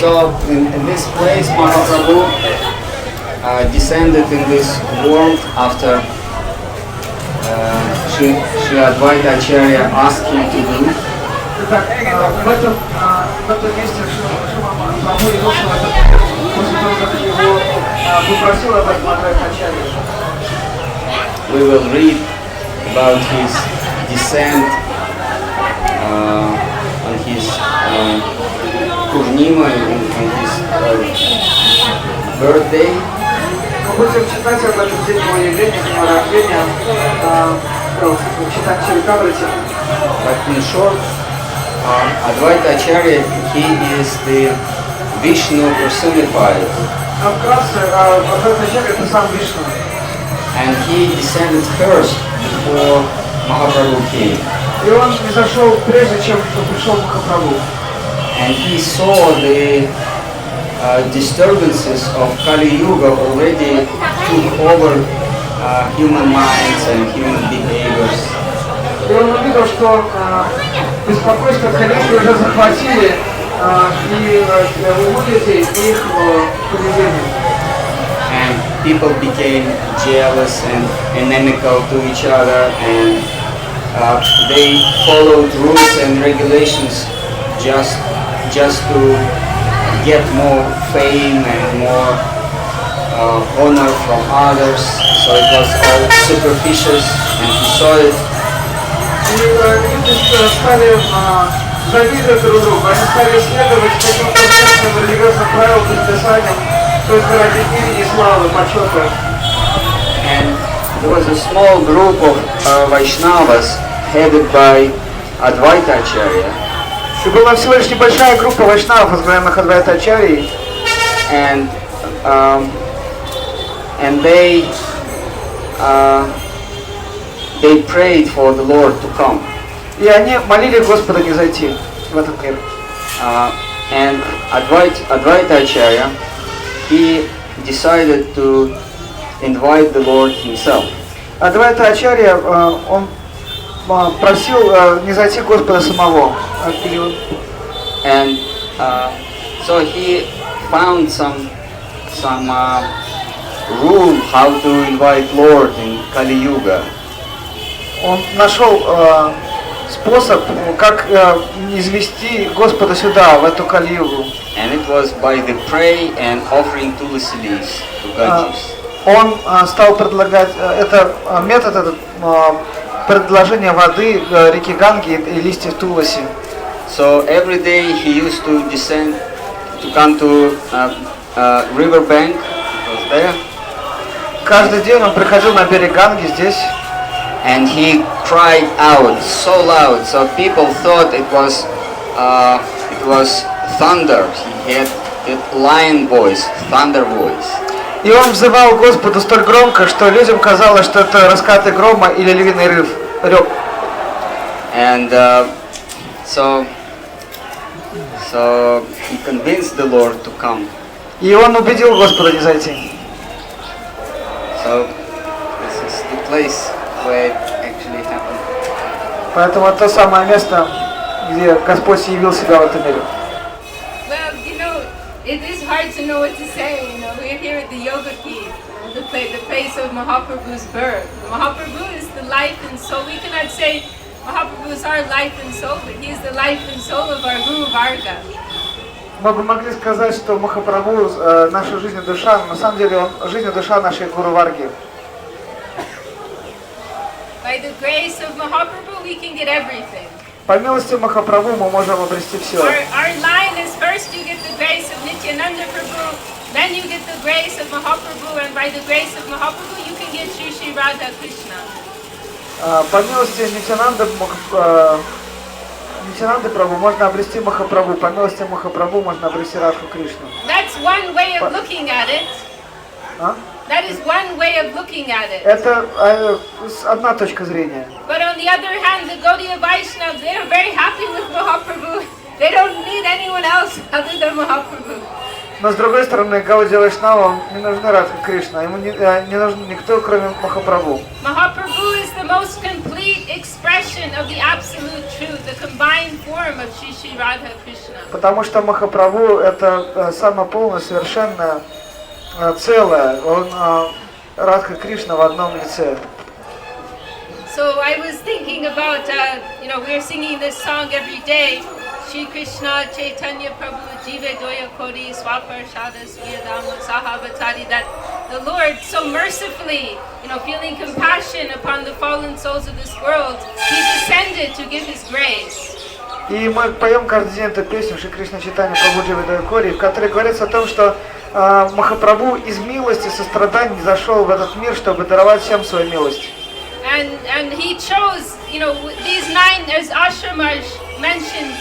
So in this place, Mahaprabhu descended in this world after Sri Yogapith asked him to do. Итак, в этом месте Прабху явился после того, как его попросил об этом Ачарья. We will read about his descent on his Purnima, on his birthday. Мы будем читать об этом день его явления, день рождения, читать Чаритамрити. But in short, Advaita Acharya, he is the Vishnu personified. Вкратце, Адвайта Ачарья это сам Вишну. And he descended first before Mahaprabhu came. И он не зашел прежде, чем пришел Махапрабху. And he saw the disturbances of Kali Yuga already took over human minds and human behaviors. И он увидел, что беспокойство Кали-юги уже захватили и умы людей, и их поведение. And people became jealous and inimical to each other, and they followed rules and regulations just to get more fame and more honor from others. So it was all superficial, and he saw it. И люди стали завидовать друг другу, они стали следовать каким-то общественным религиозным правилам, предписаниям, то есть ради имени, славы, почета. And there was a small group of Vaishnavas headed by Advaita Acharya. И была всего лишь небольшая группа вайшнавов, возглавляемых Адвайта Ачарьей. And they prayed for the Lord to come. И они молили Господа не зайти в этот мир. And Advaita Acharya, he decided to invite the Lord himself. Адвайта Ачарья, он просил не зайти Господа самого. And so he found some rule how to invite Lord in Kali Yuga. Он нашел способ, как извести Господа сюда, в эту Кали-югу. And it was by the pray and offering tulsi leaves to Ganges. Он стал предлагать метод этот предложение воды реки Ганги и листьев Туласи. So every day he used to descend to come to river bank. It was there. Каждый день он приходил на берег Ганги здесь. And he cried out so loud, so people thought it was thunder. He had a lion voice, thunder voice. И он взывал Господу столь громко, что людям казалось, что это раскаты грома или львиный рев. And so he convinced the Lord to come. И он убедил Господа не зайти. So this is the place where it actually happened. Poэтому это то самое место, где Господь явил себя в этом мире. Well, you know, it is hard to know what to say. You know, we're here at the Yogapitch, the place of Mahaprabhu's birth. Mahaprabhu is the life and soul. We cannot say Mahaprabhu is our life and soul, but he is the life and soul of our Guru Varga. Мы бы могли сказать, что Махапрабху наша жизнь и душа, но на самом деле он жизнь и душа нашей Гуру Варги. By the grace of Mahaprabhu, we can get everything. По милости Махапрабху мы можем обрести все. Our line is first you get the grace of Nityananda Prabhu, then you get the grace of Mahaprabhu, and by the grace of Mahaprabhu, you can get Shri Radha Krishna. По милости Нитянанды Прабху можно обрести Махапрабху, по милости Махапрабху можно обрести Радху Кришну. That's one way of looking at it. That is one way of looking at it. Это одна точка зрения. But on the other hand, the Gaudiya Vaishnavas, they are very happy with Mahaprabhu. They don't need anyone else other than Mahaprabhu. Но с другой стороны, Гаудия Вайшнава не нужна Радха Кришна, ему не нужен никто, кроме Махапрабху. Mahaprabhu is the most complete expression of the absolute truth. truth, the combined form of Shri Shri Radha Krishna. Потому что Махапрабху это самое полное, совершенное целое. Он Радха Кришна в одном лице. So I was thinking about, we're singing this song every day. Shri Krishna Chaitanya Prabhu Jive Doya Kodi Swaparshada Swiyadama Sahavatari, that the Lord so mercifully, feeling compassion upon the fallen souls of this world, He descended to give His grace. И мы поем каждый день эту песню Шри Кришна Чайтанья Прабху Дживе Доя Кори, в которой говорится о том, что Махапрабху из милости, сострадания зашел в этот мир, чтобы даровать всем свою милость. And He chose, these 9, as Ashramash mentions,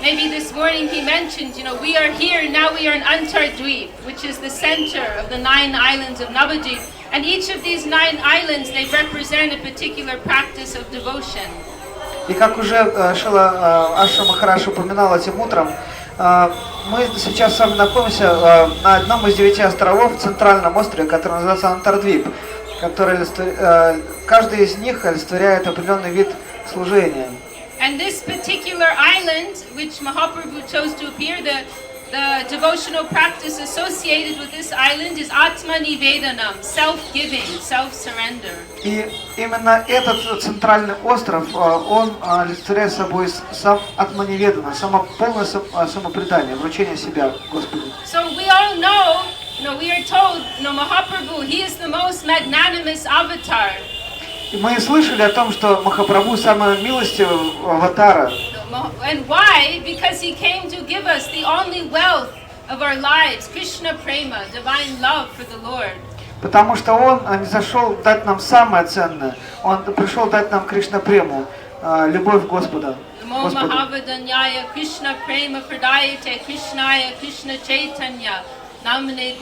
maybe this morning he mentioned, we are here, now we are in Antardvip, which is the center of the 9 islands of Navadvip. And each of these 9 islands, they represent a particular practice of devotion. И как уже Шила Аша Махараш упоминал этим утром, мы сейчас с вами находимся на одном из 9 островов, центральном острове, который называется Антардвип, который каждый из них олицетворяет определенный вид служения. And this particular island, which Mahaprabhu chose to appear, the devotional practice associated with this island is Atma Nivedanam, self-giving, self-surrender. И именно этот центральный остров, он олицетворяет собой Атманиведана, полное самопредание, вручение себя Господу. So we all know, we are told, Mahaprabhu, he is the most magnanimous avatar. Мы слышали о том, что Махапрабху самый милостивый аватара. And why? Because he came to give us the only wealth of our lives, Krishna Prema, divine love for the Lord. Потому что он не зашел дать нам самое ценное. Он пришел дать нам Кришна Прему, любовь Господа. Krishna Prema Pradayate Krishnaya Krishna Chaitanya. The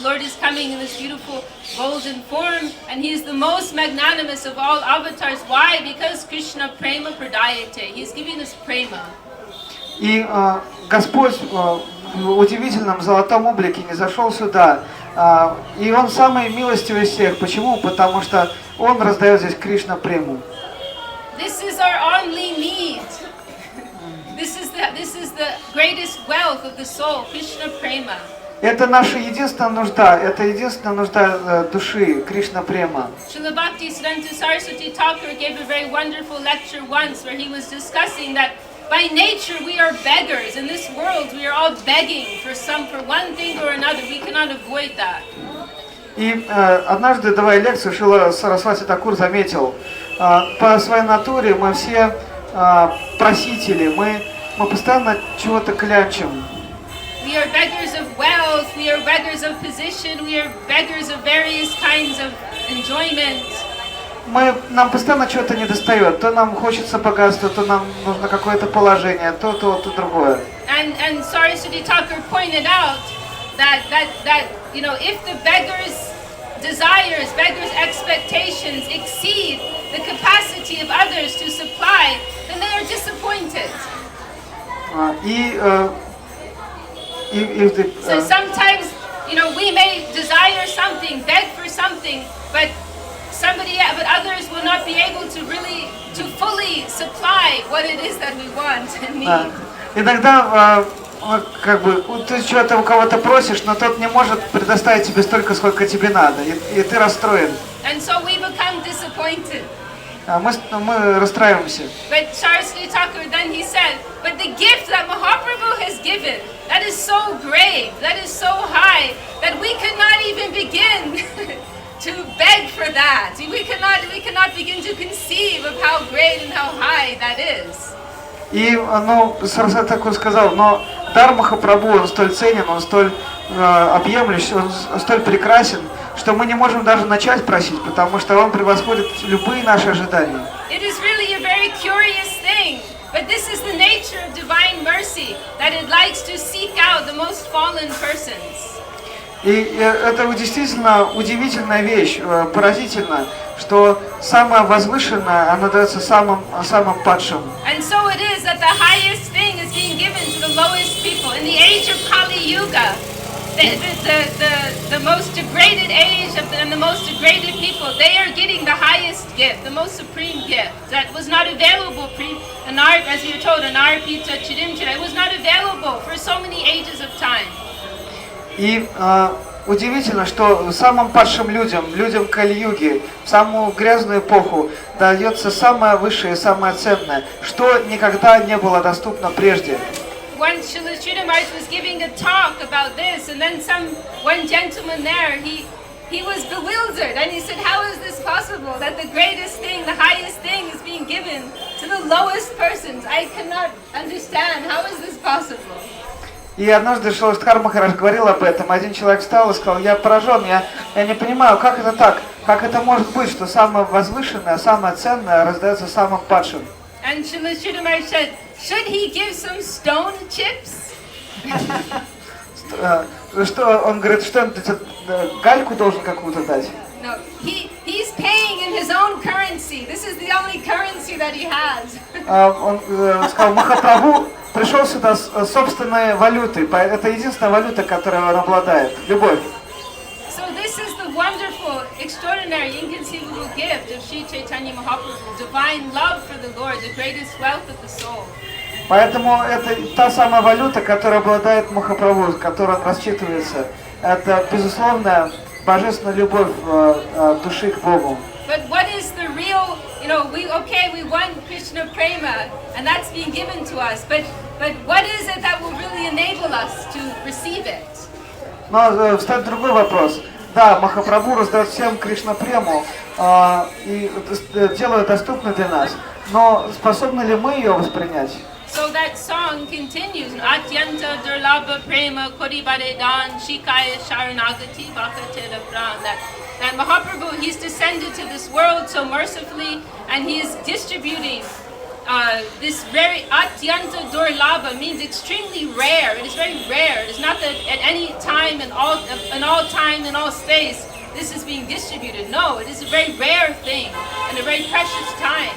Lord is coming in this beautiful golden form, and He is the most magnanimous of all avatars. Why? Because Krishna Prema Pradayate. He is giving us Prema. И Господь в удивительном золотом облике не зашел сюда. И Он самый милостивый из всех. Почему? Потому что Он раздает здесь Кришна Прему. This is our only need. This is the greatest wealth of the soul, Krishna Prema. Это наша единственная нужда, это единственная нужда души, Кришна Према. Srila Bhaktisiddhanta Saraswati Thakur gave a very wonderful lecture once where he was discussing that by nature we are beggars. In this world we are all begging for one thing or another. We cannot avoid that. И однажды, давая лекцию, Шрила Сарасвати Такур заметил, по своей натуре мы все просители, мы постоянно чего-то клянчим. We are beggars of wealth, we are beggars of position, we are beggars of various kinds of enjoyment. Нам постоянно чего-то недостает. То нам хочется богатства, то нам нужно какое-то положение, то другое. And Saraswati Thakur pointed out that if the beggar's desires, beggar's expectations exceed the capacity of others to supply, then they are disappointed. So sometimes, we may desire something, beg for something, but others will not be able to fully supply what it is that we want and need. Иногда ты что-то у кого-то просишь, но тот не может предоставить тебе столько, сколько тебе надо, и ты расстроен. And so we become disappointed. Мы расстраиваемся. But Saraswati Thakur then he said, but the gift that Mahaprabhu has given, that is so great, that is so high, that we could not even begin to beg for that. We cannot begin to conceive of how great and how high that is. И, Сарасвати Такур сказал, но дар Махапрабху, он столь ценен, он столь объемлющий, он столь прекрасен, что мы не можем даже начать просить, потому что он превосходит любые наши ожидания. It is really a very curious thing, but this is the nature of divine mercy, that it likes to seek out the most fallen persons. И это действительно удивительная вещь, поразительно, что самое возвышенное, оно дается самым падшим. And so it is that the highest thing is being given to the lowest people. In the age of Kali Yuga, the most degraded age and the most degraded people, they are getting the highest gift, the most supreme gift that was not available as we were told, Anarpita Chidimchira, it was not available for so many ages of time. И удивительно, что самым падшим людям Кали-юги, в самую грязную эпоху дается самое высшее, самое ценное, что никогда не было доступно прежде. Once Srila Maharaj was giving a talk about this, and then one gentleman there, he was bewildered, and he said, how is this possible, that the greatest thing, the highest thing is being given to the lowest persons? I cannot understand, how is this possible? И однажды Шиластхар Махарадж говорил об этом. Один человек встал и сказал, я поражен, я не понимаю, как это так, как это может быть, что самое возвышенное, самое ценное раздается самым падшим. And Srila Maharaj said, should he give some stone chips? Что он говорит, что он гальку должен какую-то дать? No, he's paying in his own currency. This is the only currency that he has. Он сказал, Махапрабху пришел сюда с собственной валютой. Это единственная валюта, которой он обладает. Любовь. So this is the wonderful, extraordinary, inconceivable gift of Sri Chaitanya Mahaprabhu, divine love for the Lord, the greatest wealth of the soul. Поэтому это та самая валюта, которая обладает Махапрабху, с которой он рассчитывается. Это безусловная божественная любовь души к Богу. But what is the real, we want Krishna prema, and that's being given to us. But what is it that will really enable us to receive it? Но встает другой вопрос. Да, Махапрабху раздает всем Кришна прему и делает доступной для нас. Но способны ли мы ее воспринять? So that song continues. Atyanta durlabha prema koribaredan shikaya sharanagati bhakatera pran. That Mahaprabhu, he's descended to this world so mercifully, and he is distributing this very atyanta durlabha, means extremely rare. It is very rare. It is not that at any time in all time in all space this is being distributed. No, it is a very rare thing and a very precious time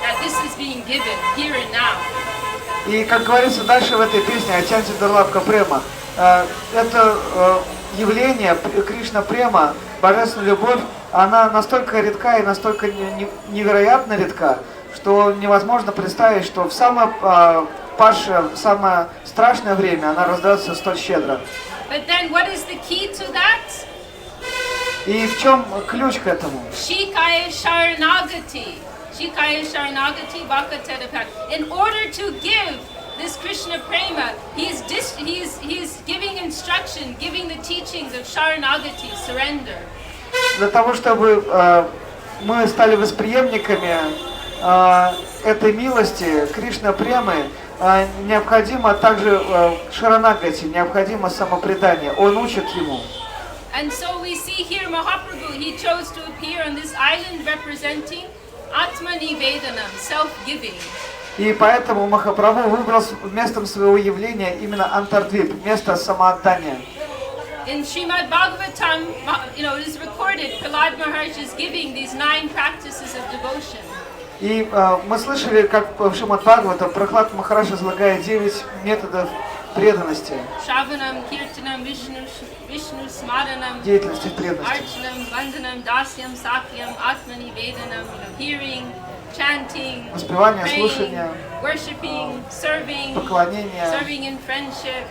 that this is being given here and now. И как говорится дальше в этой песне «Ачанти Дурлабха Према», это явление Кришна Према, божественная любовь, она настолько редка и настолько невероятно редка, что невозможно представить, что в самое падшее, в самое страшное время она раздается столь щедро. But then what is the key to that? И в чем ключ к этому? Shikaya Sharanagati. Shikaya Sharanagati Bhakatera. In order to give this Krishna prema, he's giving instruction, giving the teachings of Sharanagati, surrender. Для того, чтобы мы стали восприемниками этой милости, Кришна премы, необходимо также шаранагати, необходимо самопредание. Он учит ему. And so we see here Mahaprabhu, he chose to appear on this island representing Atmanivedanam, self-giving. И поэтому Махапрабху выбрал местом своего явления именно Антардвип, место самоотдания. In Srimad Bhagavatam, it is recorded, Prahlad Maharaj is giving these 9 practices of devotion. И мы слышали, как в Шримад Бхагаватам Прахлад Махарадж излагает 9 методов преданности. Shravanam, Kirtanam, Vishnu Smaranam, Деятельности преданности. Archanam, Vandanam, Dasyam, Sakyam, Atmanivedanam, hearing, chanting, Воспевание, praying, слушание, worshipping, serving, поклонение, serving in friendship,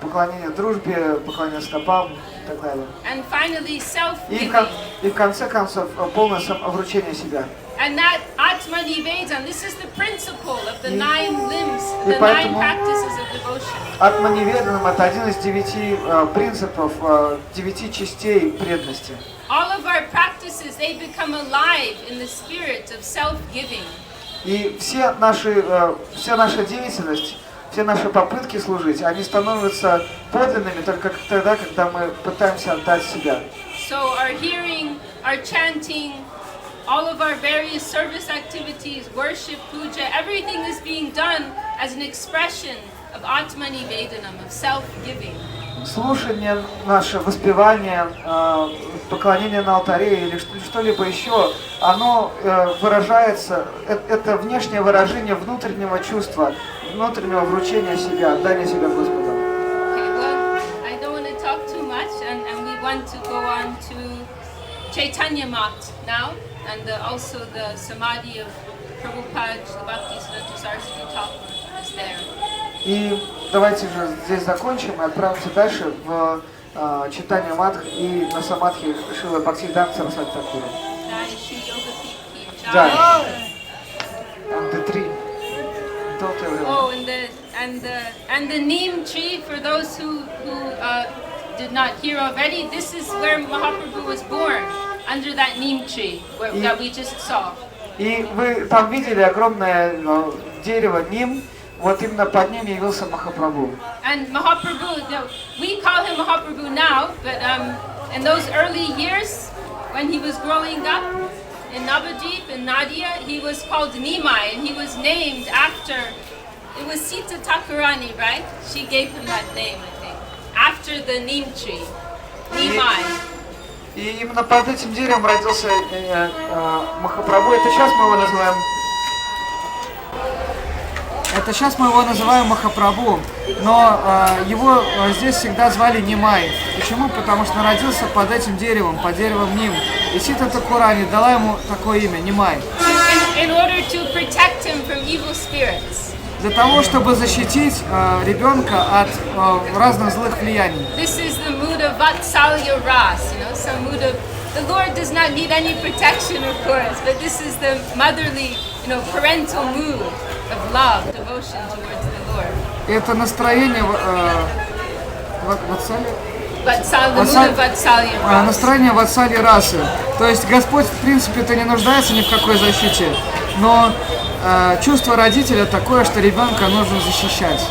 поклонение дружбе, поклонение стопам и так далее. and finally self-giving. И в конце концов полное вручение себя. And that Atmanivedana, this is the principle of the 9 limbs, the 9 practices of devotion. Атманиведанам это один из 9 принципов, 9 частей преданности. All of our practices, they become alive in the spirit of self-giving. И вся наша деятельность, все наши попытки служить, они становятся подлинными только тогда, когда мы пытаемся отдать себя. So our hearing, our chanting, all of our various service activities, worship, puja, everything is being done as an expression of Atmanivedanam, of self-giving. Слушание наше, воспевание, поклонение на алтаре или что-либо еще, оно выражается, это внешнее выражение внутреннего чувства, внутреннего вручения себя, отдания себя Господу. Okay, well, I don't want to talk want to go on to Chaitanya Mat now, and also the Samadhi of Prabhupada, the Bhaktisiddhanta Saraswati Thakur is there. И давайте же здесь закончим и отправимся дальше в читание Мадх и на Самадхи Шрилы Бхактисиддханты Сарасвати Thakura. Jai Sri Yogapith ki Jai. Jai. And the tree. Don't tell everyone. Oh, and the neem tree, for those who did not hear already, this is where Mahaprabhu was born, under that neem tree that we just saw. И вы там видели огромное дерево Ним, вот именно под ним явился Махапрабху. And Mahaprabhu, we call him Mahaprabhu now, but in those early years, when he was growing up in Navadvip and Nadia, he was called Nimai, and he was named after, it was Sita Thakurani, right? She gave him that name, I think, after the neem tree, Nimai. И именно под этим деревом родился Махапрабху. Это сейчас мы его называем Махапрабху, но его здесь всегда звали Нимай. Почему? Потому что он родился под этим деревом, под деревом Ним. И Сита Такурани дала ему такое имя, Нимай. In order to protect him from evil spirits. Для того, чтобы защитить ребенка от разных злых влияний. This is the mood of Vatsalya Ras, some mood of, the Lord does not need any protection, of course, but this is the motherly, parental mood of love, devotion towards the Lord. Это настроение настроение Ватсали расы. То есть Господь, в принципе-то, не нуждается ни в какой защите, но чувство родителя такое, что ребенка нужно защищать.